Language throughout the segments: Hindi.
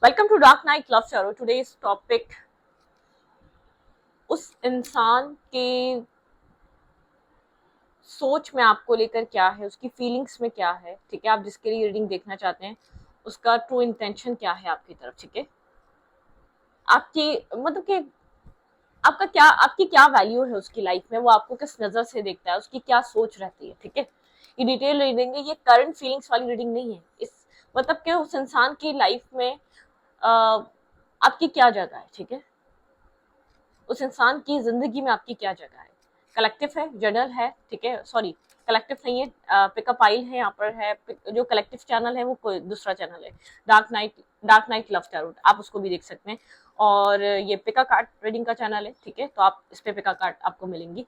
Welcome to dark night love tarot. Today's topic उस इंसान के सोच में आपको लेकर क्या है, उसकी फीलिंग्स में क्या है। ठीक है, आप जिसके लिए रीडिंग देखना चाहते हैं उसका ट्रू इंटेंशन क्या है आपकी तरफ। ठीक है, आपकी मतलब कि आपकी क्या वैल्यू है उसकी लाइफ में, वो आपको किस नजर से देखता है, उसकी क्या सोच रहती है। ठीक है, ये डिटेल रीडिंग है, ये करंट फीलिंग्स वाली रीडिंग नहीं है। इस मतलब कि उस इंसान की लाइफ में आपकी क्या जगह है। ठीक है, उस इंसान की जिंदगी में आपकी क्या जगह है। कलेक्टिव है, जर्नल है। ठीक है, सॉरी कलेक्टिव नहीं है, पिकअप आइल है यहाँ पर है। जो कलेक्टिव चैनल है वो कोई दूसरा चैनल है, डार्क नाइट लव टैरो, आप उसको भी देख सकते हैं। और ये पिका कार्ड रीडिंग का चैनल है। ठीक है, तो आप इस पे पिका कार्ड आपको मिलेंगी।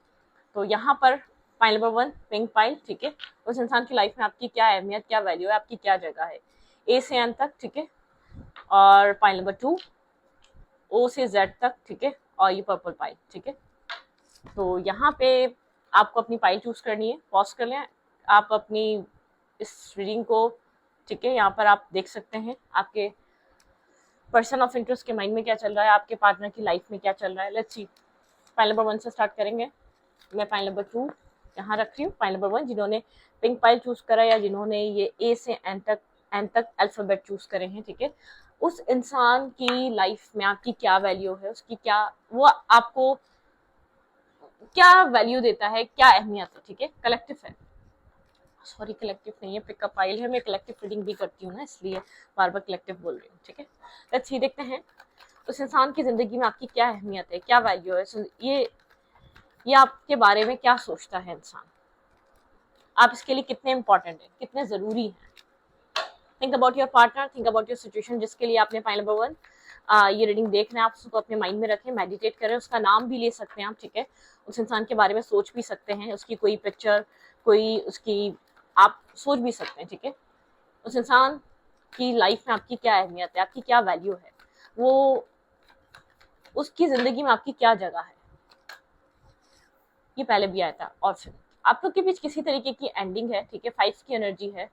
तो यहाँ पर पाइल नंबर 1 पिंक पाइल। ठीक है, उस इंसान की लाइफ में आपकी क्या अहमियत, क्या वैल्यू है, आपकी क्या जगह है, ए से एन तक। ठीक है, और पाइल नंबर 2 ओ से जेड तक। ठीक है, और ये पर्पल पाइल। ठीक है, तो यहाँ पे आपको अपनी पाइल चूज करनी है। पॉज कर लें आप अपनी इस रीडिंग को। ठीक है, यहाँ पर आप देख सकते हैं आपके पर्सन ऑफ इंटरेस्ट के माइंड में क्या चल रहा है, आपके पार्टनर की लाइफ में क्या चल रहा है। लेट्स सी, पाइल नंबर 1 से स्टार्ट करेंगे। मैं पाइल नंबर 2 यहाँ रख रही हूँ। पाइल नंबर 1 जिन्होंने पिंक पाइल चूज करा या जिन्होंने ये ए से एन तक अल्फाबेट चूज करे हैं। ठीक है, उस इंसान की लाइफ में आपकी क्या वैल्यू है, उसकी क्या, वो आपको क्या वैल्यू देता है, क्या अहमियत है। ठीक है, कलेक्टिव है, सॉरी कलेक्टिव नहीं है, पिकअप आइल है। मैं कलेक्टिव रीडिंग भी करती हूँ ना, इसलिए बार बार कलेक्टिव बोल रही हूँ। ठीक है, लेट्स सी, देखते हैं उस इंसान की जिंदगी में आपकी क्या अहमियत है, क्या वैल्यू है। ये आपके बारे में क्या सोचता है इंसान, आप इसके लिए कितने इंपॉर्टेंट है, कितने जरूरी है। Think about your partner, think about your situation जिसके लिए आपने पाइल नंबर 1 ये रीडिंग देखना है। आप उसको अपने माइंड में रखें, मेडिटेट करें, उसका नाम भी ले सकते हैं आप। ठीक है, उस इंसान के बारे में सोच भी सकते हैं, उसकी कोई पिक्चर, कोई उसकी आप सोच भी सकते हैं। ठीक है, उस इंसान की लाइफ में आपकी क्या अहमियत है, आपकी क्या वैल्यू है, वो उसकी जिंदगी में आपकी क्या जगह है। ये पहले भी आया था। और फिर आप लोग के बीच किसी तरीके की एंडिंग है। ठीक है, 5 की एनर्जी है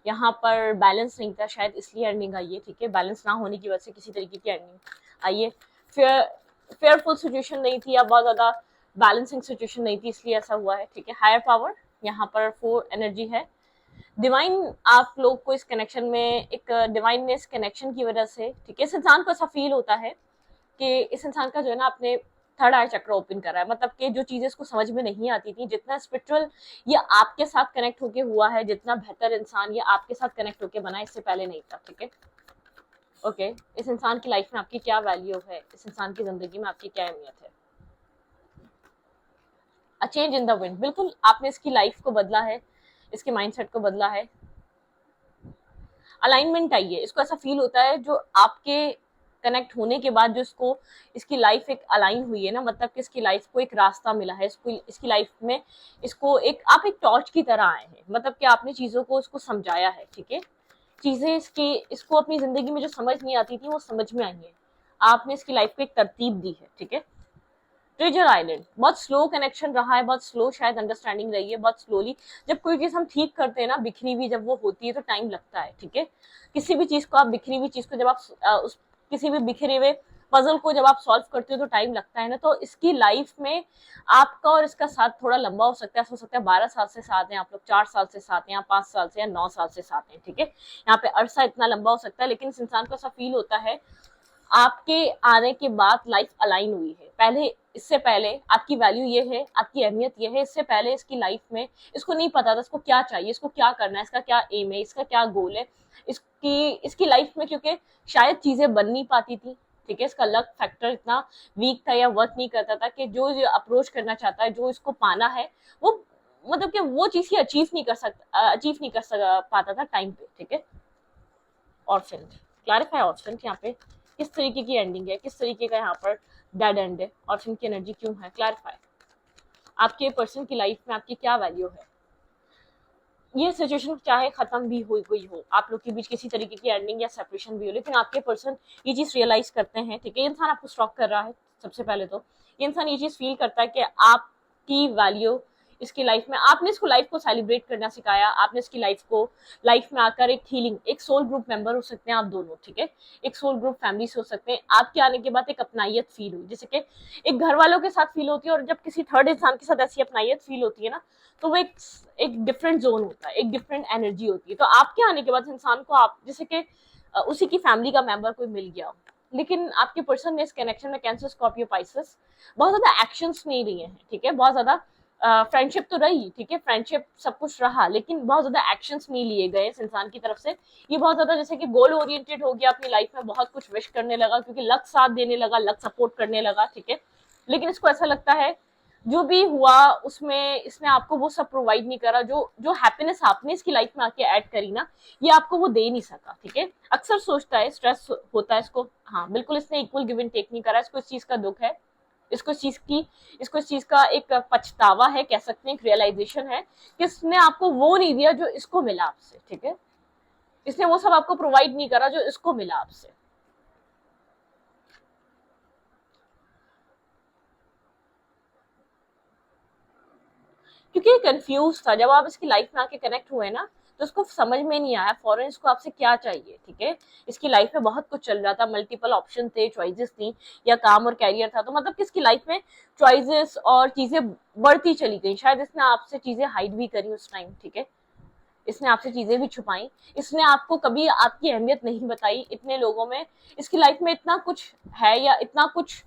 यहाँ पर। बैलेंस नहीं था शायद, इसलिए एंडिंग आई है। ठीक है, बैलेंस ना होने की वजह से किसी तरीके की एंडिंग आई है। फेयरफुल सिचुएशन नहीं थी या बहुत ज्यादा बैलेंसिंग सिचुएशन नहीं थी, इसलिए ऐसा हुआ है। ठीक है, हायर पावर यहाँ पर 4 एनर्जी है। डिवाइन आप लोग को इस कनेक्शन में एक डिवाइननेस कनेक्शन की वजह से, ठीक है, इस इंसान को ऐसा फील होता है कि इस इंसान का जो है ना अपने थर्ड आई चक्र ओपन कर रहा है। मतलब कि जो चीजें इसको समझ में नहीं आती थी, जितना स्पिरिचुअल ये आपके साथ कनेक्ट होके हुआ है, जितना बेहतर इंसान ये आपके साथ कनेक्ट होके बना, इससे पहले नहीं था। ठीक है, ओके, इस इंसान की लाइफ में आपकी क्या वैल्यू है, इस इंसान की जिंदगी में आपकी क्या अहमियत है। A change in the wind, बिल्कुल आपने इसकी लाइफ को बदला है, इसके माइंडसेट को बदला है। अलाइनमेंट आई है, इसको ऐसा फील होता है जो आपके कनेक्ट होने के बाद जो इसको इसकी लाइफ एक अलाइन हुई है ना, मतलब कि इसकी लाइफ को एक रास्ता मिला है, इसको इसकी लाइफ में इसको एक आप एक टॉर्च की तरह आए हैं। मतलब कि आपने चीजों को इसको समझाया है। ठीक है, चीजें इसको अपनी जिंदगी में जो समझ नहीं आती थी वो समझ में आई है, आपने इसकी लाइफ को एक तरतीब दी है। ठीक है, ट्रेजर आइलैंड बहुत स्लो कनेक्शन रहा है, बहुत स्लो शायद अंडरस्टैंडिंग रही है, बहुत स्लोली। जब कोई चीज हम ठीक करते हैं ना, बिखरी हुई जब वो होती है तो टाइम लगता है। ठीक है, किसी भी चीज को आप बिखरी हुई चीज को जब आप उस किसी भी बिखरे हुए पजल को जब आप सॉल्व करते हो तो टाइम लगता है ना। तो इसकी लाइफ में आपका और इसका साथ थोड़ा लंबा हो सकता है, हो सकता है 12 साल से साथ हैं आप लोग, 4 साल से साथ हैं, या 5 साल से या 9 साल से साथ हैं। ठीक है, यहाँ पे अरसा इतना लंबा हो सकता है, लेकिन इस इंसान को ऐसा फील होता है आपके आने के बाद लाइफ अलाइन हुई है। पहले, इससे पहले आपकी वैल्यू ये है, आपकी अहमियत ये है। इससे पहले इसकी लाइफ में इसको नहीं पता था इसको क्या चाहिए, इसको क्या करना है, इसका क्या एम है, इसका क्या गोल है। इसकी लाइफ में क्योंकि शायद चीजें बन नहीं पाती थी। ठीक है, इसका लक फैक्टर इतना वीक था या वर्क नहीं करता था कि जो अप्रोच करना चाहता है, जो इसको पाना है, वो मतलब कि वो चीज ही अचीव नहीं कर पाता था टाइम पे। ठीक है, ऑप्शन क्लैरिफाई, ऑप्शन यहाँ पे किस तरीके की एंडिंग है, किस तरीके का यहाँ पर डेड एंड है, ऑप्शन की एनर्जी क्यों है, क्लैरिफाई। आपके पर्सन की लाइफ में आपकी क्या वैल्यू है। ये सिचुएशन चाहे खत्म भी हुई गई हो, आप लोग के बीच किसी तरीके की एंडिंग या सेपरेशन भी हो, लेकिन आपके पर्सन ये चीज रियलाइज करते हैं। ठीक है, इंसान आपको स्टॉक कर रहा है। सबसे पहले तो ये इंसान ये चीज फील करता है कि आपकी वैल्यू इसकी लाइफ में, आपने इसको लाइफ को सेलिब्रेट करना सिखाया, आपने इसकी लाइफ में आकर एक हीलिंग, एक सोल ग्रुप मेंबर हो सकते हैं आप दोनों, ठीक है, एक सोल ग्रुप फैमिली से हो सकते हैं। आपके आने के बाद एक अपनाइयत फील हुई, जैसे कि एक घर वालों के साथ फील होती है, और जब किसी थर्ड इंसान के साथ ऐसी अपनाइयत फील होती है ना, तो वो एक डिफरेंट जोन होता है, एक डिफरेंट एनर्जी होती है। तो आपके आने के बाद इंसान को आप जैसे कि उसी की फैमिली का मेंबर कोई मिल गया, लेकिन आपके पर्सन ने इस कनेक्शन में कैंसर, स्कॉर्पियो, पाइसेस बहुत ज्यादा एक्शंस नहीं लिए हैं, ठीक है, बहुत ज्यादा फ्रेंडशिप तो रही, ठीक है, फ्रेंडशिप सब कुछ रहा, लेकिन बहुत ज्यादा एक्शंस नहीं लिए गए इस इंसान की तरफ से। ये बहुत ज्यादा जैसे कि गोल ओरिएंटेड हो गया, अपनी लाइफ में बहुत कुछ विश करने लगा, क्योंकि लक साथ देने लगा, लक सपोर्ट करने लगा, ठीक है, लेकिन इसको ऐसा लगता है जो भी हुआ उसमें इसने आपको वो सब प्रोवाइड नहीं करा, जो जो हैप्पीनेस आपने इसकी लाइफ में आके ऐड करी ना, ये आपको वो दे नहीं सका, ठीक है। अक्सर सोचता है, स्ट्रेस होता है इसको, हाँ बिल्कुल, इसने इक्वल गिव एंड टेक नहीं करा, इसको इस चीज का दुख है, इसको इस चीज का एक पछतावा है, कह सकते हैं, एक रियलाइजेशन है कि इसने आपको वो नहीं दिया जो इसको मिला आपसे, ठीक है, इसने वो सब आपको प्रोवाइड नहीं करा जो इसको मिला आपसे। क्योंकि ये कंफ्यूज था, जब आप इसकी लाइफ में आके कनेक्ट हुए ना, तो उसको समझ में नहीं आया फॉरन इसको आपसे क्या चाहिए, ठीक है। इसकी लाइफ में बहुत कुछ चल रहा था, मल्टीपल ऑप्शन थे, चॉइसेस थी, या काम और कैरियर था, तो मतलब कि इसकी लाइफ में चॉइसेस और चीजें बढ़ती चली गई। शायद इसने आपसे चीजें हाइड भी करी उस टाइम, ठीक है, इसने आपसे चीजें भी छुपाई, इसने आपको कभी आपकी अहमियत नहीं बताई। इतने लोगों में इसकी लाइफ में इतना कुछ है, या इतना कुछ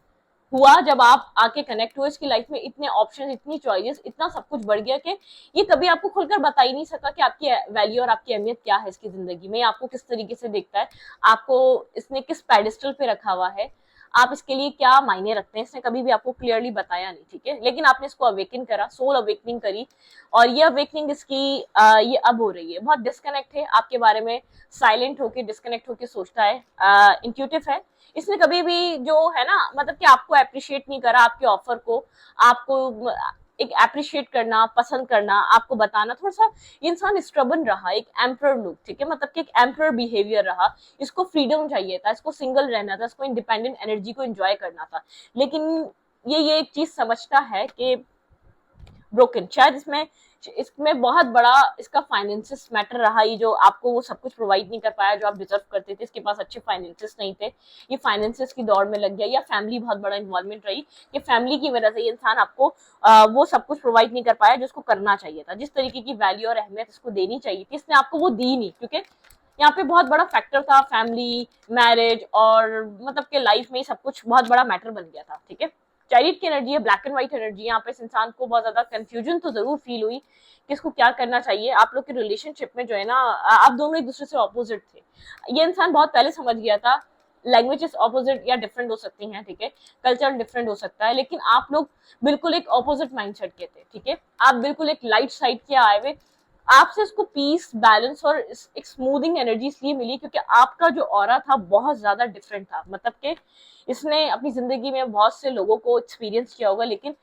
हुआ जब आप आके कनेक्ट हुए इसकी लाइफ में, इतने ऑप्शन, इतनी चॉइसेस, इतना सब कुछ बढ़ गया कि ये कभी आपको खुलकर बता ही नहीं सका कि आपकी वैल्यू और आपकी अहमियत क्या है इसकी जिंदगी में, आपको किस तरीके से देखता है, आपको इसने किस पेडिस्टल पे रखा हुआ है, आप इसके लिए क्या मायने रखते हैं, इसने कभी भी आपको क्लियरली बताया नहीं, ठीक है। लेकिन आपने इसको अवेकन करा, सोल अवेकनिंग करी, और ये अवेकनिंग इसकी ये अब हो रही है। बहुत डिस्कनेक्ट है आपके बारे में, साइलेंट होके, डिस्कनेक्ट होके सोचता है, इंट्यूटिव है। इसने कभी भी जो है ना, मतलब कि आपको अप्रिशिएट नहीं करा, आपके ऑफर को, आपको एक अप्रिशिएट करना, पसंद करना, आपको बताना, थोड़ा सा ये इंसान स्ट्रबन रहा, एक एम्पर लुक, ठीक है, मतलब कि एक एम्पर बिहेवियर रहा। इसको फ्रीडम चाहिए था, इसको सिंगल रहना था, इसको इंडिपेंडेंट एनर्जी को एंजॉय करना था, लेकिन ये एक चीज समझता है कि ब्रोकन, शायद इसमें बहुत बड़ा इसका फाइनेंसिस मैटर रहा, ये जो आपको वो सब कुछ प्रोवाइड नहीं कर पाया जो आप डिजर्व करते थे, इसके पास अच्छे फाइनेंसिस नहीं थे, ये फाइनेंसिस की दौड़ में लग गया, या फैमिली बहुत बड़ा इन्वॉल्वमेंट रही कि फैमिली की वजह से ये इंसान आपको वो सब कुछ प्रोवाइड नहीं कर पाया जो उसको करना चाहिए था, जिस तरीके की वैल्यू और अहमियत इसको देनी चाहिए थी, इसने आपको वो दी नहीं, क्योंकि यहाँ पे बहुत बड़ा फैक्टर था फैमिली, मैरिज, और मतलब के लाइफ में सब कुछ बहुत बड़ा मैटर बन गया था, ठीक है। चैरिट की एनर्जी है, ब्लैक एंड व्हाइट एनर्जी। यहाँ पे इस इंसान को बहुत ज्यादा कंफ्यूजन तो जरूर फील हुई कि इसको क्या करना चाहिए। आप लोग के रिलेशनशिप में जो है ना, आप दोनों एक दूसरे से ऑपोजिट थे, ये इंसान बहुत पहले समझ गया था। लैंग्वेजेस ऑपोजिट या डिफरेंट हो सकती हैं, ठीक है, कल्चर डिफरेंट हो सकता है, लेकिन आप लोग बिल्कुल एक ऑपोजिट माइंडसेट के थे, ठीक है, आप बिल्कुल एक लाइट साइड के आए हुए। आपसे इसको पीस, बैलेंस और एक स्मूथिंग एनर्जी इसलिए मिली क्योंकि आपका जो ऑरा था बहुत ज्यादा डिफरेंट था, मतलब कि इसने अपनी जिंदगी में बहुत से लोगों को एक्सपीरियंस किया होगा, लेकिन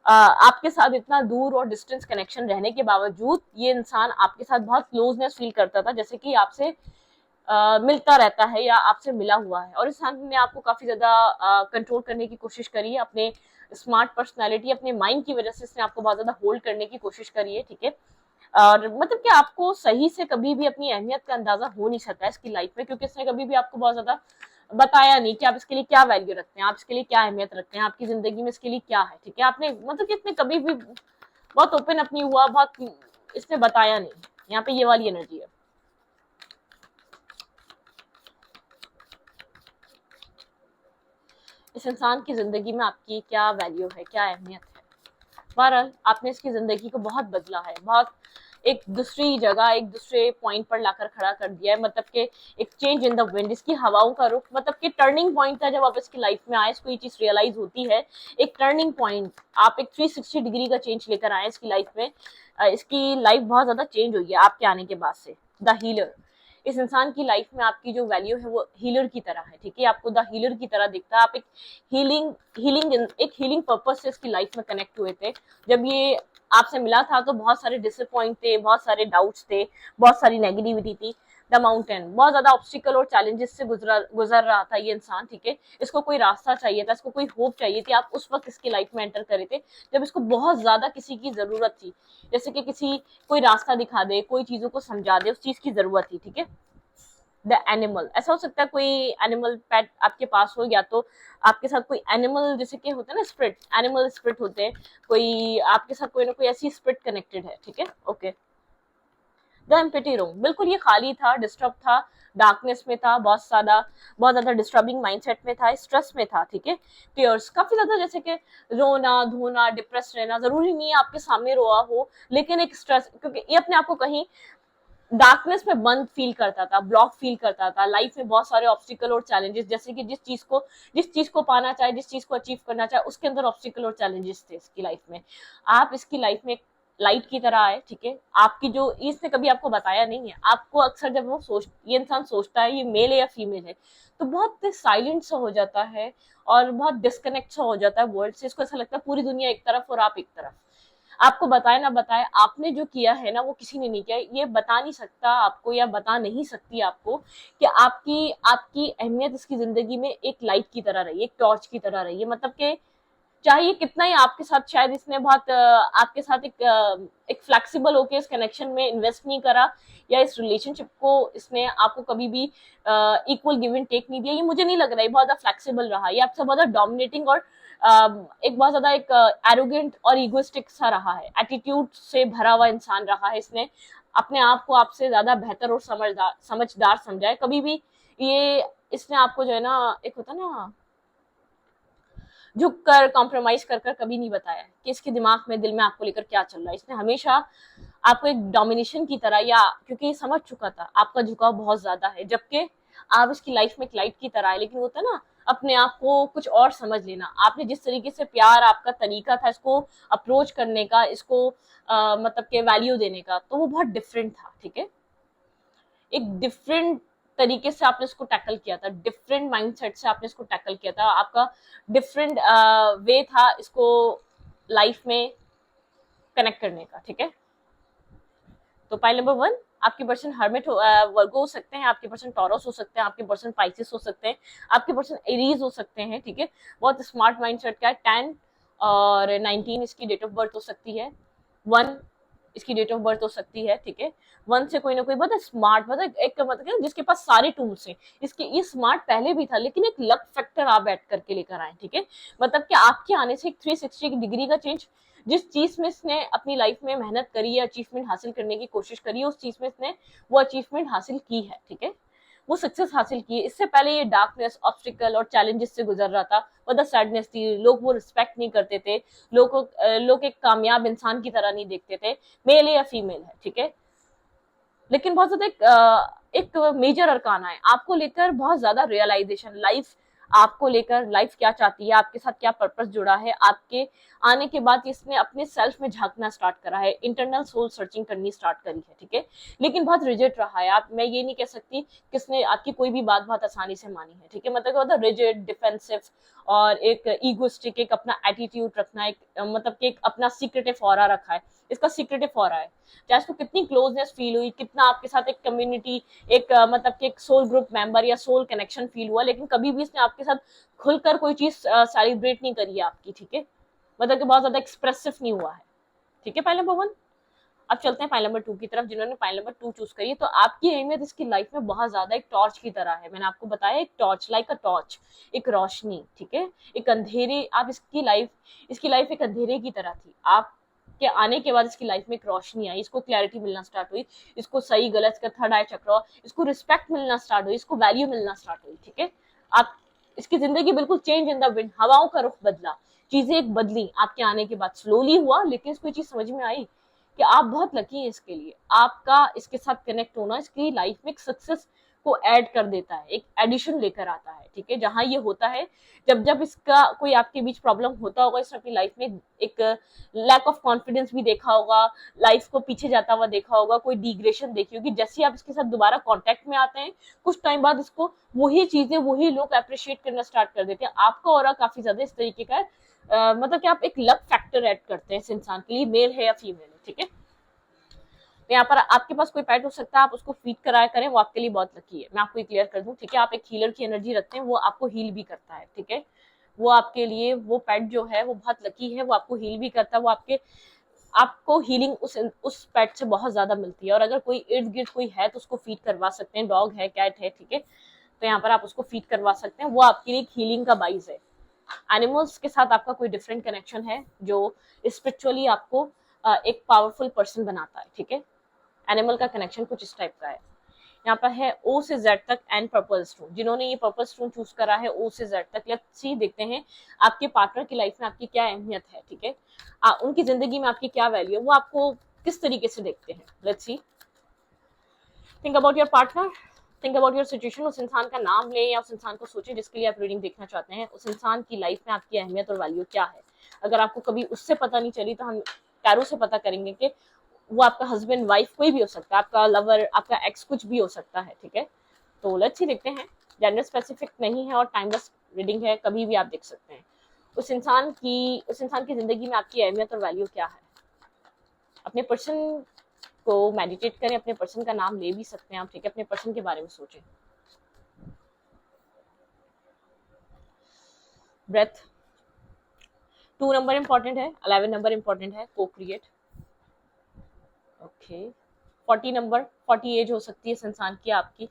आपके साथ इतना दूर और डिस्टेंस कनेक्शन रहने के बावजूद ये इंसान आपके साथ बहुत क्लोजनेस फील करता था, जैसे कि आपसे मिलता रहता है या आपसे मिला हुआ है। और इस इंसान ने आपको काफी ज्यादा कंट्रोल करने की कोशिश करी है, अपने स्मार्ट पर्सनैलिटी, अपने माइंड की वजह से इसने आपको बहुत ज्यादा होल्ड करने की कोशिश करी है, ठीक है। और मतलब कि आपको सही से कभी भी अपनी अहमियत का अंदाजा हो नहीं सकता है इसकी लाइफ में, क्योंकि इसने कभी भी आपको बहुत ज्यादा बताया नहीं कि आप इसके लिए क्या वैल्यू रखते हैं, आप इसके लिए क्या अहमियत रखते हैं, आपकी जिंदगी में इसके लिए क्या है, ठीक है। आपने मतलब कि इसने कभी भी बहुत ओपन अपनी हुआ, बहुत इसने बताया नहीं। यहाँ पे ये वाली एनर्जी है। इस इंसान की जिंदगी में आपकी क्या वैल्यू है, क्या अहमियत है। बहरहाल आपने इसकी जिंदगी को बहुत बदला है, बहुत एक दूसरी जगह, एक दूसरे पॉइंट पर लाकर खड़ा कर दिया है, मतलब कि एक चेंज इन द विंड, इसकी हवाओं का रुख, मतलब कि टर्निंग पॉइंट था जब आप इसकी लाइफ में आए, इसको ये चीज रियलाइज होती है, एक टर्निंग पॉइंट, आप एक 360 डिग्री का चेंज लेकर आए इसकी लाइफ में। इसकी लाइफ बहुत ज्यादा चेंज हुई है आपके आने के बाद से। द हीलर, इस इंसान की लाइफ में आपकी जो वैल्यू है वो हीलर की तरह है, ठीक है, आपको द हीलर की तरह दिखता है। आप एक हीलिंग पर्पस से इसकी लाइफ में कनेक्ट हुए थे। जब ये आपसे मिला था तो बहुत सारे डिसअपॉइंट थे, बहुत सारे डाउट्स थे, बहुत सारी नेगेटिविटी थी। द माउंटेन, बहुत ज्यादा ऑब्स्टिकल और चैलेंजेस से गुजर रहा था ये इंसान, ठीक है। इसको कोई रास्ता चाहिए था, इसको कोई होप चाहिए थी। आप उस वक्त इसकी लाइफ में एंटर करे थे जब इसको बहुत ज्यादा किसी की जरूरत थी, जैसे कि किसी कोई रास्ता दिखा दे, कोई चीजों को समझा दे, उस चीज की जरूरत थी, ठीक है। द एनिमल, ऐसा हो सकता है कोई एनिमल पेट आपके पास हो, या तो आपके साथ कोई एनिमल, जैसे कि होता है ना स्पिरिट, एनिमल स्पिरिट होते हैं, कोई आपके साथ कोई ना कोई ऐसी स्पिरिट कनेक्टेड है, ठीक है। ओके, द एम्प्टी रूम, बिल्कुल ये खाली था, डिस्टर्ब था, डार्कनेस में था, बहुत ज्यादा डिस्टर्बिंग माइंडसेट में था, स्ट्रेस में था, ठीक है। टीयर्स काफी ज्यादा, जैसे कि रोना धोना, डिप्रेस रहना, जरूरी नहीं है आपके सामने रोआ हो, लेकिन एक स्ट्रेस, क्योंकि ये अपने आप को कहीं डार्कनेस में बंद फील करता था, ब्लॉक फील करता था, लाइफ में बहुत सारे ऑब्स्टिकल और चैलेंजेस, जैसे कि जिस चीज को पाना चाहे, जिस चीज को अचीव करना चाहे, उसके अंदर ऑब्स्टिकल और चैलेंजेस थे इसकी लाइफ में। आप इसकी लाइफ में लाइट की तरह आए, ठीक है। आपकी जो, इसने कभी आपको बताया नहीं है, आपको अक्सर जब ये इंसान सोचता है ये मेल है या फीमेल है, तो बहुत साइलेंट सा हो जाता है और बहुत डिस्कनेक्ट सा हो जाता है वर्ल्ड से। इसको ऐसा लगता है पूरी दुनिया एक तरफ और आप एक तरफ। आपको बताए ना बताए, आपने जो किया है ना वो किसी ने नहीं किया, ये बता नहीं सकता आपको, या बता नहीं सकती आपको कि आपकी आपकी अहमियत इसकी जिंदगी में एक लाइट की तरह रही है, एक टॉर्च की तरह रही है। मतलब कि चाहे ये कितना ही आपके साथ, शायद इसने बहुत आपके साथ एक फ्लेक्सिबल होके इस कनेक्शन में इन्वेस्ट नहीं करा, या इस रिलेशनशिप को इसने आपको कभी भी इक्वल गिव एंड टेक नहीं दिया, ये मुझे नहीं लग रहा है बहुत ज्यादा फ्लेक्सिबल रहा, ये आपसे बहुत ज्यादा डोमिनेटिंग और एक बहुत ज्यादा एक एरोगेंट और इगोइस्टिक सा रहा है, एटीट्यूड से भरा हुआ इंसान रहा है। इसने अपने आप को आपसे ज्यादा बेहतर और समझदार समझा है। कभी भी ये इसने आपको जो है ना, एक होता ना झुक कर, कॉम्प्रोमाइज कर कर कभी नहीं बताया कि इसके दिमाग में, दिल में आपको लेकर क्या चल रहा है। इसने हमेशा आपको एक डोमिनेशन की तरह, या क्योंकि ये समझ चुका था आपका झुकाव बहुत ज्यादा है, जबकि आप इसकी लाइफ में एक लाइट की तरह है। लेकिन होता है ना, अपने आप को कुछ और समझ लेना। आपने जिस तरीके से प्यार, आपका तरीका था इसको अप्रोच करने का, इसको मतलब के वैल्यू देने का, तो वो बहुत डिफरेंट था, ठीक है। एक डिफरेंट तरीके से आपने इसको टैकल किया था, डिफरेंट माइंडसेट से आपने इसको टैकल किया था, आपका डिफरेंट वे था इसको लाइफ में कनेक्ट करने का, ठीक है। तो पॉइंट नंबर 1, आपके पर्सन हर्मिट वर्गो हो सकते हैं, आपके पर्सन टॉरस हो सकते हैं, आपके पर्सन पाइसिस हो सकते हैं, आपके पर्सन एरीज हो सकते हैं, ठीक है। बहुत स्मार्ट माइंडसेट का है। 10 और 19 इसकी डेट ऑफ बर्थ हो सकती है। 1 इसकी डेट ऑफ बर्थ हो सकती है, ठीक है। 1 से कोई ना कोई बहुत स्मार्ट, मतलब एक मतलब जिसके पास सारे टूल्स हैं। इसके ये स्मार्ट पहले भी था, लेकिन एक लक फैक्टर आप ऐड करके लेकर आए, ठीक है। मतलब कि आपके आने से एक 360 डिग्री का चेंज, जिस चीज में इसने अपनी लाइफ में मेहनत करी है, अचीवमेंट हासिल करने की कोशिश करी है, उस चीज में इसने वो अचीवमेंट हासिल की है, ठीक है। वो सक्सेस हासिल की है। इससे पहले ये डार्कनेस, ऑब्स्टिकल और चैलेंजेस से गुजर रहा था, मतलब सैडनेस थी, लोग वो रिस्पेक्ट नहीं करते थे, लोग एक कामयाब इंसान की तरह नहीं देखते थे, मेल है या फीमेल है, ठीक है। लेकिन बहुत ज्यादा एक मेजर अरकाना है आपको लेकर, बहुत ज्यादा रियलाइजेशन, लाइफ आपको लेकर, लाइफ क्या चाहती है, आपके साथ क्या पर्पस जुड़ा है। आपके आने के बाद इसने अपने सेल्फ में झांकना स्टार्ट करा है, इंटरनल सोल सर्चिंग करनी स्टार्ट करी है, ठीक है। लेकिन बहुत रिजिड रहा है। आप, मैं ये नहीं कह सकती किसने आपकी कोई भी बात बहुत आसानी से मानी है, ठीक है। मतलब रिजिड, डिफेंसिव और एक ईगोस्टिक, एक अपना एटीट्यूड रखना, एक मतलब कि एक अपना सीक्रेटिव ऑरा रखा है। इसका सीक्रेटिव ऑरा है, चाहे उसको कितनी क्लोजनेस फील हुई, कितना आपके साथ एक कम्युनिटी, एक मतलब कि एक सोल ग्रुप मेंबर या सोल कनेक्शन फील हुआ, लेकिन कभी भी इसने आपके साथ खुलकर कोई चीज सेलिब्रेट नहीं करी है आपकी, ठीक है। मतलब कि बहुत ज्यादा एक्सप्रेसिव नहीं हुआ है, ठीक है। पहले नंबर 1। अब चलते हैं फाइल नंबर 2 की तरफ। जिन्होंने फाइल नंबर 2 चूज करी है, तो आपकी अहमियत इसकी लाइफ में बहुत ज्यादा एक टॉर्च की तरह है। मैंने आपको बताया, एक टॉर्च, लाइक अ टॉर्च, एक रोशनी, ठीक है। एक अंधेरे, आप इसकी लाइफ एक अंधेरे की तरह थी। आप के आने के बाद इसकी लाइफ में एक रोशनी आई, इसको क्लैरिटी मिलना स्टार्ट हुई, इसको सही गलत का थर्ड आई चक्र, इसको रिस्पेक्ट मिलना स्टार्ट हुई, इसको वैल्यू मिलना स्टार्ट हुई, ठीक है। आप, इसकी जिंदगी बिल्कुल चेंज इन द विंड, हवाओं का रुख बदला, चीजें एक बदली आपके आने के बाद, स्लोली हुआ, लेकिन इसको चीज समझ में आई कि आप बहुत लकी हैं इसके लिए। आपका इसके साथ कनेक्ट होना इसकी लाइफ में एक सक्सेस को ऐड कर देता है, एक एडिशन लेकर आता है, ठीक है। जहां ये होता है, जब जब इसका कोई आपके बीच प्रॉब्लम होता होगा, इसने अपनी लाइफ में एक लैक ऑफ कॉन्फिडेंस भी देखा होगा, लाइफ को पीछे जाता हुआ देखा होगा, कोई डिग्रेशन देखी होगी। जैसे ही आप इसके साथ दोबारा कांटेक्ट में आते हैं, कुछ टाइम बाद इसको वही चीजें, वही लोग अप्रिशिएट करना स्टार्ट कर देते हैं। आपका ऑरा काफी ज्यादा इस तरीके का है, मतलब कि आप एक लक फैक्टर ऐड करते हैं इस इंसान के लिए, मेल है या फीमेल है, ठीक है। तो यहाँ पर आपके पास कोई पेट हो सकता है, आप उसको फीड कराया करें, वो आपके लिए बहुत लकी है। मैं आपको ये क्लियर कर दूं, ठीक है। आप एक हीलर की एनर्जी रखते हैं, वो आपको हील भी करता है, ठीक है। वो आपके लिए, वो पेट जो है वो बहुत लकी है, वो आपको हील भी करता है, वो आपको हीलिंग उस पेट से बहुत ज्यादा मिलती है। और अगर कोई इर्द गिर्द कोई है तो उसको फीड करवा सकते हैं, डॉग है, कैट है, ठीक है। तो यहाँ पर आप उसको फीड करवा सकते हैं, वो आपके लिए एक हीलिंग का बाइस है। एनिमल्स के साथ आपका कोई डिफरेंट कनेक्शन है जो स्पिरिचुअली आपको एक पावरफुल पर्सन बनाता है, ठीक है। एनिमल का कनेक्शन कुछ इस टाइप का है। यहाँ पर है ओ से जेड तक एंड पर्पल स्टोन। जिन्होंने ये पर्पल स्टोन चूज करा है ओ से जेड तक, लेट्स सी, देखते हैं आपके पार्टनर की लाइफ में आपकी क्या अहमियत है, ठीक है। उनकी जिंदगी में आपकी क्या वैल्यू है, वो आपको किस तरीके से देखते हैं। Let's see, think about your partner, think about your situation. उस इंसान का नाम लें या उस इंसान को सोचें जिसके लिए आप रीडिंग देखना चाहते हैं। उस इंसान की लाइफ में आपकी अहमियत और वैल्यू क्या है। अगर आपको कभी उससे पता नहीं चली तो हम टैरो से पता करेंगे कि वो आपका हस्बैंड, वाइफ, कोई भी हो सकता है, आपका लवर, आपका एक्स, कुछ भी हो सकता है, ठीक है। तो लेट्स ही देखते हैं। जेंडर स्पेसिफिक नहीं है और टाइमलेस रीडिंग है, कभी भी आप देख सकते हैं। उस इंसान की जिंदगी में आपकी अहमियत और वैल्यू क्या है। अपने पर्सन को मेडिटेट करें, अपने पर्सन का नाम ले भी सकते हैं आप, ठीक है। अपने पर्सन के बारे में सोचें। ब्रेथ, 2 नंबर इंपॉर्टेंट है, 11 नंबर इंपॉर्टेंट है, को क्रिएट, ओके। 40 नंबर, 40 एज हो सकती है इस इंसान की आपकी।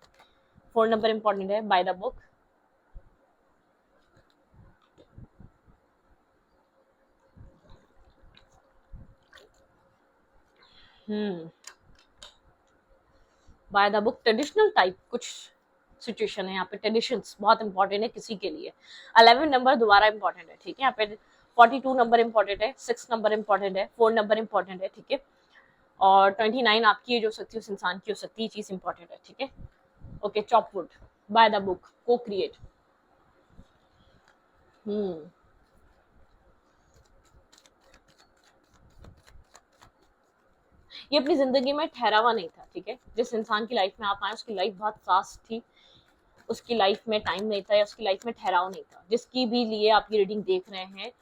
4 नंबर इंपॉर्टेंट है, by the book. By the book, traditional type कुछ सिचुएशन है यहाँ पे। ट्रेडिशंस बहुत इंपॉर्टेंट है किसी के लिए। 11 नंबर दोबारा इंपॉर्टेंट है, ठीक है। यहाँ पे 42 नंबर इंपॉर्टेंट है, 6 नंबर इंपॉर्टेंट है, 4 नंबर इंपॉर्टेंट है, ठीक है। और 29 आपकी एज हो सकती है, उस इंसान की हो सकती है, चीज इंपॉर्टेंट है, ठीक है। ओके, चॉपवुड, बाय द बुक, को क्रिएट। ये अपनी जिंदगी में ठहरावा नहीं था, ठीक है। जिस इंसान की लाइफ में आप आए उसकी लाइफ बहुत फास्ट थी, उसकी लाइफ में टाइम नहीं था या उसकी लाइफ में ठहराव नहीं था। जिसकी भी लिए आप ये रीडिंग देख रहे हैं,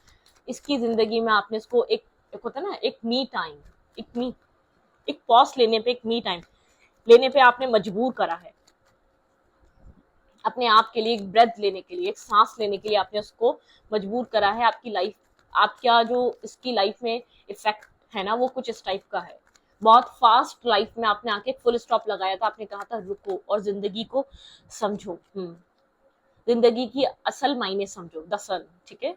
इसकी जिंदगी में आपने इसको एक होता है ना, एक मी टाइम, एक पॉज लेने पे, एक मी टाइम लेने पे आपने मजबूर करा है। अपने आप के लिए एक ब्रेथ लेने के लिए, एक सांस लेने के लिए आपने उसको मजबूर करा है। आपकी लाइफ, आपका जो इसकी लाइफ में इफेक्ट है ना, वो कुछ इस टाइप का है। बहुत फास्ट लाइफ में आपने आके फुल स्टॉप लगाया था, आपने कहा था रुको और जिंदगी को समझो। जिंदगी की असल मायने समझो, द सन, ठीक है।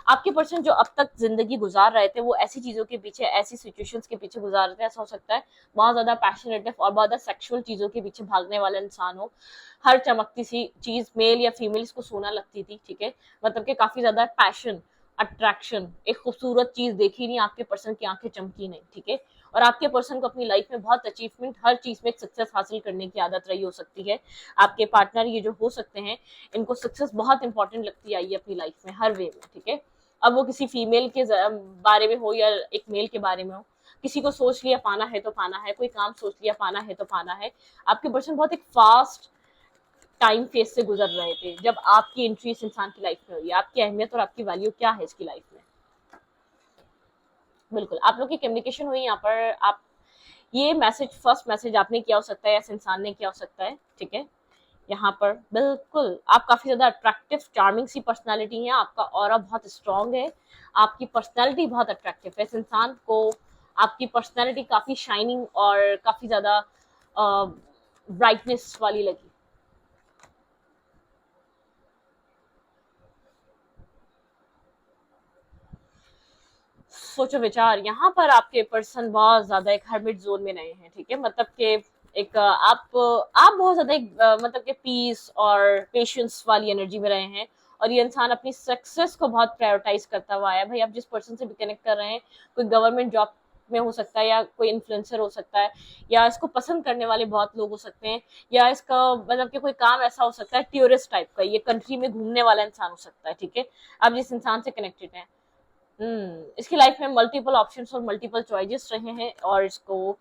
आपके पर्सन जो अब तक जिंदगी गुजार रहे थे, वो ऐसी चीजों के पीछे, ऐसी सिचुएशंस के पीछे गुजार रहे थे। ऐसा हो सकता है बहुत ज्यादा पैशनेट और बहुत ज्यादा सेक्सुअल चीजों के पीछे भागने वाला इंसान हो। हर चमकती सी चीज, मेल या फीमेल, इसको सोना लगती थी, ठीक है। मतलब कि काफी ज्यादा पैशन, अट्रैक्शन, एक खूबसूरत चीज देखी नहीं, आपके पर्सन की आंखें चमकी नहीं, ठीक है। और आपके पर्सन को अपनी लाइफ में बहुत अचीवमेंट, हर चीज में एक सक्सेस हासिल करने की आदत रही हो सकती है। आपके पार्टनर ये जो हो सकते हैं, इनको सक्सेस बहुत इंपॉर्टेंट लगती आई है अपनी लाइफ में, हर वे में, ठीक है। अब वो किसी फीमेल के बारे में हो या एक मेल के बारे में हो, किसी को सोच लिया पाना है तो पाना है, कोई काम सोच लिया पाना है तो पाना है। आपके पर्सन बहुत एक फास्ट टाइम फेज से गुजर रहे थे जब आपकी एंट्री इस इंसान की लाइफ में हुई। आपकी अहमियत और आपकी वैल्यू क्या है इसकी लाइफ में। बिल्कुल, आप लोग की कम्युनिकेशन हुई यहाँ पर। आप ये मैसेज, फर्स्ट मैसेज आपने किया हो सकता है, इस इंसान ने किया हो सकता है, ठीक है। यहाँ पर बिल्कुल आप काफी ज्यादा अट्रैक्टिव, चार्मिंग सी पर्सनालिटी है, आपका ऑरा बहुत स्ट्रांग है, आपकी पर्सनालिटी बहुत अट्रैक्टिव है। इस इंसान को आपकी पर्सनालिटी काफी शाइनिंग और काफी ज्यादा ब्राइटनेस वाली लगी। सोचो विचार, यहाँ पर आपके पर्सन बहुत ज्यादा एक हर्मिट जोन में रहे हैं, ठीक है। मतलब कि एक आप बहुत ज्यादा एक मतलब कि पीस और पेशेंस वाली एनर्जी में रहे हैं। और ये इंसान अपनी सक्सेस को बहुत प्रायोरिटाइज करता हुआ आया। भाई आप जिस पर्सन से भी कनेक्ट कर रहे हैं, कोई गवर्नमेंट जॉब में हो सकता है, या कोई इन्फ्लुएंसर हो सकता है, या इसको पसंद करने वाले बहुत लोग हो सकते हैं, या इसका मतलब कि कोई काम ऐसा हो सकता है टूरिस्ट टाइप का, ये कंट्री में घूमने वाला इंसान हो सकता है, ठीक है। आप जिस इंसान से कनेक्टेड हैं, इसकी लाइफ में मल्टीपल ऑप्शंस और मल्टीपल चॉइसेस रहे हैं। और इसको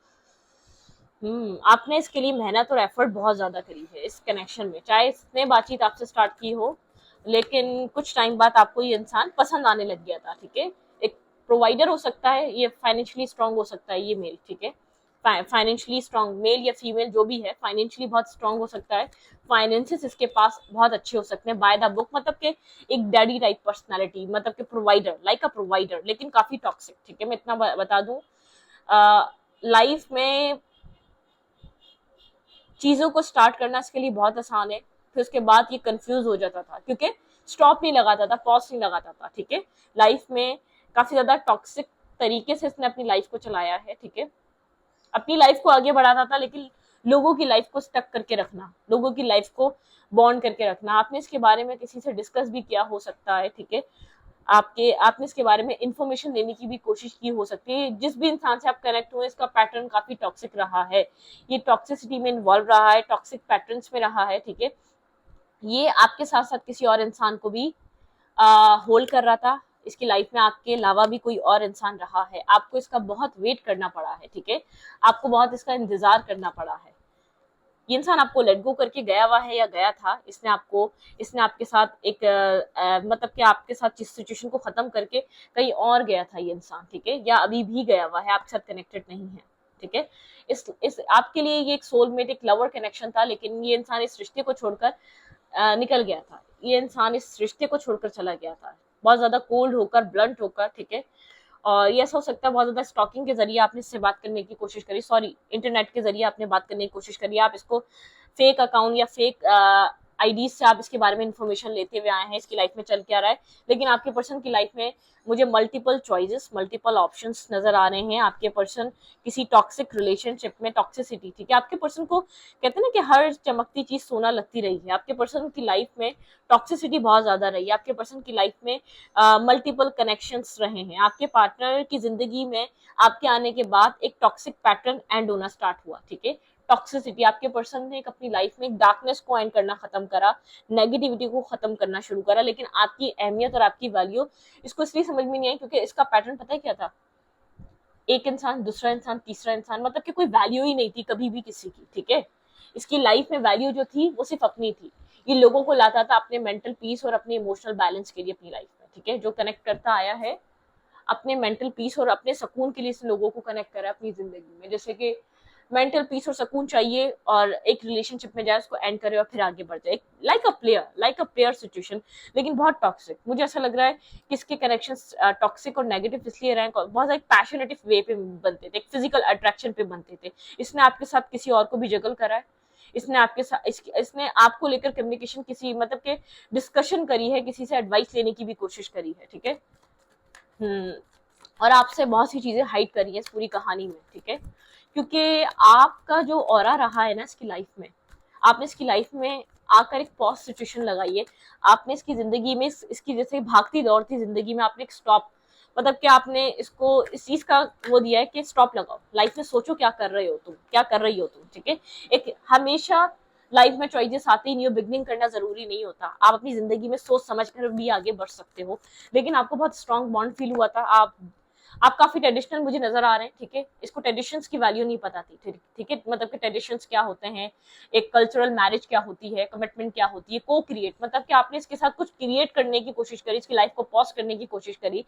आपने इसके लिए मेहनत और एफर्ट बहुत ज्यादा करी है इस कनेक्शन में। चाहे इसने बातचीत आपसे स्टार्ट की हो, लेकिन कुछ टाइम बाद आपको ये इंसान पसंद आने लग गया था, ठीक है। एक प्रोवाइडर हो सकता है, ये फाइनेंशियली स्ट्रांग हो सकता है ये मेल, ठीक है। फाइनेंशियली स्ट्रांग, मेल या फीमेल जो भी है, फाइनेंशियली बहुत स्ट्रांग हो सकता है, फाइनेंसेस इसके पास बहुत अच्छे हो सकते हैं, बाय द बुक, मतलब के एक डैडी टाइप पर्सनालिटी, मतलब के प्रोवाइडर, लाइक अ प्रोवाइडर, लेकिन काफी टॉक्सिक। ठीक है, मैं इतना बता दूं, लाइफ में चीजों को स्टार्ट करना इसके लिए बहुत आसान है, फिर उसके बाद ये कंफ्यूज हो जाता था, क्योंकि स्टॉप नहीं लगाता था, पॉज नहीं लगाता था। ठीक है, लाइफ में काफी ज्यादा टॉक्सिक तरीके से इसने अपनी लाइफ को चलाया है। ठीक है, अपनी लाइफ को आगे बढ़ाता था, लेकिन लोगों की लाइफ को स्टक करके रखना, लोगों की लाइफ को बॉन्ड करके रखना। आपने इसके बारे में किसी से डिस्कस भी किया हो सकता है। ठीक है, आपने इसके बारे में इंफॉर्मेशन लेने की भी कोशिश की हो सकती है। जिस भी इंसान से आप कनेक्ट हुए, इसका पैटर्न काफी टॉक्सिक रहा है, ये टॉक्सिसिटी में इन्वॉल्व रहा है, टॉक्सिक पैटर्न्स में रहा है। ठीक है, ये आपके साथ साथ किसी और इंसान को भी होल्ड कर रहा था, इसकी लाइफ में आपके अलावा भी कोई और इंसान रहा है, आपको इसका बहुत वेट करना पड़ा है। ठीक है, आपको बहुत इसका इंतजार करना पड़ा है। ये इंसान आपको लेट गो करके गया हुआ है या गया था, इसने आपके साथ एक मतलब कि आपके साथ जिस सिचुएशन को खत्म करके कहीं और गया था ये इंसान। ठीक है, या अभी भी गया हुआ है, आपके साथ कनेक्टेड नहीं है। ठीक है, इस आपके लिए ये एक सोलमेट, एक लवर कनेक्शन था, लेकिन ये इंसान इस रिश्ते को छोड़कर निकल गया था, ये इंसान इस रिश्ते को छोड़कर चला गया था, बहुत ज्यादा कोल्ड होकर, ब्लंट होकर। ठीक है, और ये ऐसा हो सकता है बहुत ज्यादा स्टॉकिंग के जरिए आपने इससे बात करने की कोशिश करी, सॉरी इंटरनेट के जरिए आपने बात करने की कोशिश करी, आप इसको फेक अकाउंट या फेक आईडी से आप इसके बारे में इंफॉर्मेशन लेते हुए आए हैं, इसकी लाइफ में चल क्या रहा है। लेकिन आपके पर्सन की लाइफ में मुझे मल्टीपल चॉइसेस, मल्टीपल ऑप्शंस नजर आ रहे हैं। आपके पर्सन किसी टॉक्सिक रिलेशनशिप में, टॉक्सिसिटी, ठीक है, आपके पर्सन को कहते हैं ना कि हर चमकती चीज सोना लगती रही है, आपके पर्सन की लाइफ में टॉक्सिसिटी बहुत ज्यादा रही है, आपके पर्सन की लाइफ में मल्टीपल कनेक्शंस रहे हैं, आपके पार्टनर की जिंदगी में आपके आने के बाद एक टॉक्सिक पैटर्न एंड होना स्टार्ट हुआ। ठीक है, टॉक्सिसिटी, आपके पर्सन ने अपनी लाइफ में डार्कनेस को एंड करना खत्म करा, नेगेटिविटी को खत्म करना शुरू करा, लेकिन आपकी अहमियत और आपकी वैल्यू इसको इसलिए समझ में नहीं आई क्योंकि इसका पैटर्न पता है क्या था, एक इंसान, दूसरा इंसान, तीसरा इंसान, मतलब कि कोई वैल्यू ही नहीं थी कभी भी किसी की। ठीक है, इसकी लाइफ में वैल्यू जो थी वो सिर्फ अपनी थी, ये लोगों को लाता था अपने मेंटल पीस और अपने इमोशनल बैलेंस के लिए अपनी लाइफ में। ठीक है, जो कनेक्ट करता आया है अपने मेंटल पीस और अपने सुकून के लिए से लोगों को कनेक्ट करा अपनी जिंदगी में, जैसे कि मेंटल पीस और सुकून चाहिए और एक रिलेशनशिप में जाए, उसको एंड करे और फिर आगे बढ़ जाए, लाइक अ प्लेयर सिचुएशन, लेकिन बहुत टॉक्सिक। मुझे ऐसा लग रहा है कि इसके कनेक्शंस टॉक्सिक और नेगेटिव इसलिए रहे, बहुत एक पैशनेटिव वे पे बनते थे, एक फिजिकल अट्रैक्शन पे बनते थे। इसने आपके साथ किसी और को भी जगल करा है, इसने आपके साथ इसने आपको लेकर कम्युनिकेशन, किसी मतलब के डिस्कशन करी है, किसी से एडवाइस लेने की भी कोशिश करी है। ठीक है, और आपसे बहुत सी चीजें हाइड करी है इस पूरी कहानी में। ठीक है, क्योंकि आपका जो ऑरा रहा है ना इसकी लाइफ में, आपने इसकी लाइफ में आकर एक पॉज सिचुएशन लगाई है, आपने इसकी जिंदगी में इसकी जैसे भागती दौड़ती जिंदगी में आपने एक स्टॉप, मतलब कि आपने इसको इस चीज का वो दिया है कि स्टॉप लगाओ, लाइफ में सोचो क्या कर रहे हो तुम, क्या कर रही हो तुम। ठीक है, एक हमेशा लाइफ में चॉइसेस आती ही नहीं हो, बिगनिंग करना जरूरी नहीं होता, आप अपनी जिंदगी में सोच समझ कर भी आगे बढ़ सकते हो। लेकिन आपको बहुत स्ट्रॉन्ग बॉन्ड फील हुआ था, आप काफी ट्रेडिशनल मुझे नजर आ रहे हैं। ठीक है, इसको ट्रेडिशंस की वैल्यू नहीं पता थी। ठीक है, मतलब कि ट्रेडिशंस क्या होते हैं, एक कल्चरल मैरिज क्या होती है, कमिटमेंट क्या होती है, को क्रिएट, मतलब कि आपने इसके साथ कुछ क्रिएट करने की कोशिश करी, इसकी लाइफ को पॉज करने की कोशिश करी,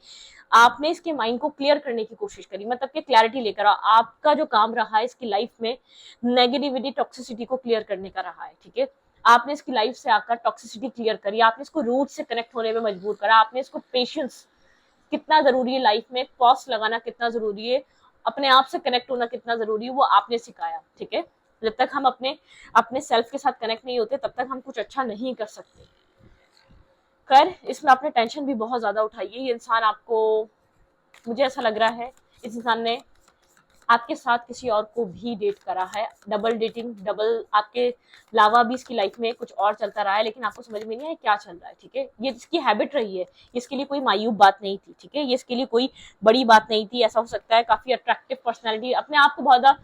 आपने इसके माइंड को क्लियर करने की कोशिश करी, मतलब कि क्लैरिटी लेकर आपका जो काम रहा है इसकी लाइफ में नेगेटिविटी, टॉक्सिसिटी को क्लियर करने का रहा है। ठीक है, आपने इसकी लाइफ से आकर टॉक्सिसिटी क्लियर करी, आपने इसको रूट से कनेक्ट होने में मजबूर करा, आपने इसको पेशेंस कितना जरूरी है लाइफ में, पॉज लगाना कितना जरूरी है, अपने आप से कनेक्ट होना कितना जरूरी है, वो आपने सिखाया। ठीक है, जब तक हम अपने अपने सेल्फ के साथ कनेक्ट नहीं होते तब तक हम कुछ अच्छा नहीं कर सकते। खैर, इसमें आपने टेंशन भी बहुत ज्यादा उठाई है, ये इंसान आपको, मुझे ऐसा लग रहा है इस इंसान ने आपके साथ किसी और को भी डेट करा है, डबल डेटिंग, डबल आपके अलावा भी इसकी लाइफ में कुछ और चलता रहा है, लेकिन आपको समझ में नहीं आया क्या चल रहा है। ठीक है, ये इसकी हैबिट रही है, इसके लिए कोई मायूब बात नहीं थी। ठीक है, ये इसके लिए कोई बड़ी बात नहीं थी। ऐसा हो सकता है काफी अट्रैक्टिव पर्सनैलिटी, अपने आप को बहुत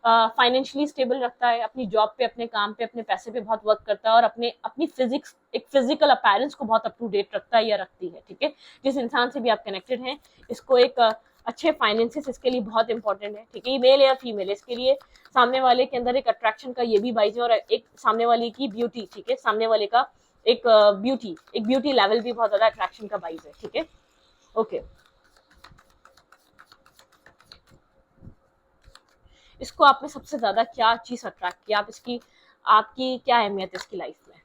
फाइनेंशियली स्टेबल रखता है, अपनी जॉब पे, अपने काम पे, अपने पैसे पे बहुत वर्क करता है, और अपनी फिजिक्स, एक फिजिकल अपैरेंस को बहुत अप टू डेट रखता है या रखती है। ठीक है, जिस इंसान से भी आप कनेक्टेड हैं, इसको एक अच्छे फाइनेंसेस इसके लिए बहुत इंपॉर्टेंट है। ठीक है, ये मेल या फीमेल, इसके लिए सामने वाले के अंदर एक अट्रैक्शन का ये भी बाइज है, और एक सामने वाले की ब्यूटी, ठीक है, सामने वाले का एक ब्यूटी लेवल भी बहुत ज्यादा अट्रैक्शन का बाइज है। ठीक है, ओके, इसको आप में सबसे ज्यादा क्या चीज अट्रैक्ट किया, आप इसकी आपकी क्या अहमियत है इसकी लाइफ में।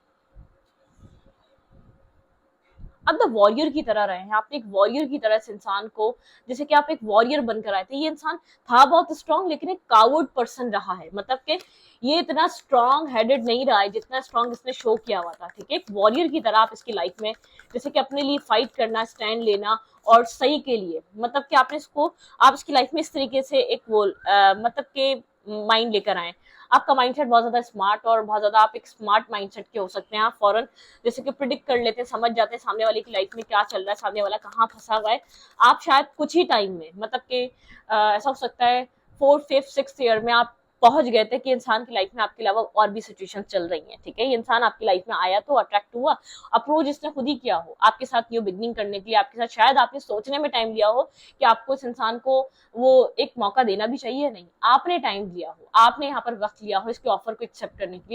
आप द वॉरियर की तरह रहे हैं, आपने एक वॉरियर की तरह इस इंसान को, जैसे कि आप एक वॉरियर बनकर आए थे। ये इंसान था बहुत स्ट्रांग लेकिन एक कावर्ड पर्सन रहा है, मतलब कि ये इतना स्ट्रांग हेडेड नहीं रहा है जितना स्ट्रांग इसने शो किया हुआ था, ठीक है। एक वॉरियर की तरह आप इसकी लाइफ में, जैसे कि अपने लिए फाइट करना, स्टैंड लेना और सही के लिए, मतलब कि आपने इसको, आप इसकी लाइफ में इस तरीके से एक वो मतलब के माइंड लेकर आए। आपका माइंडसेट बहुत ज्यादा स्मार्ट, और बहुत ज्यादा आप एक स्मार्ट माइंडसेट के हो सकते हैं। आप फौरन जैसे कि प्रिडिक्ट कर लेते हैं, समझ जाते हैं सामने वाले की लाइफ में क्या चल रहा है, सामने वाला कहाँ फंसा हुआ है। आप शायद कुछ ही टाइम में, मतलब कि ऐसा हो सकता है 4th 5th 6th ईयर में आप पहुंच गए थे कि इंसान की लाइफ में आपके अलावा और भी सिचुएशन चल रही हैं, ठीक है। ये इंसान आपकी लाइफ में आया तो अट्रैक्ट हुआ, अप्रोच इसने खुद ही किया हो आपके साथ न्यू बिगनिंग करने के लिए, आपके साथ शायद आपने सोचने में टाइम लिया हो कि आपको इस इंसान को वो एक मौका देना भी चाहिए, नहीं, आपने टाइम दिया हो, आपने यहाँ पर वक्त लिया हो इसके ऑफर को एक्सेप्ट करने के लिए।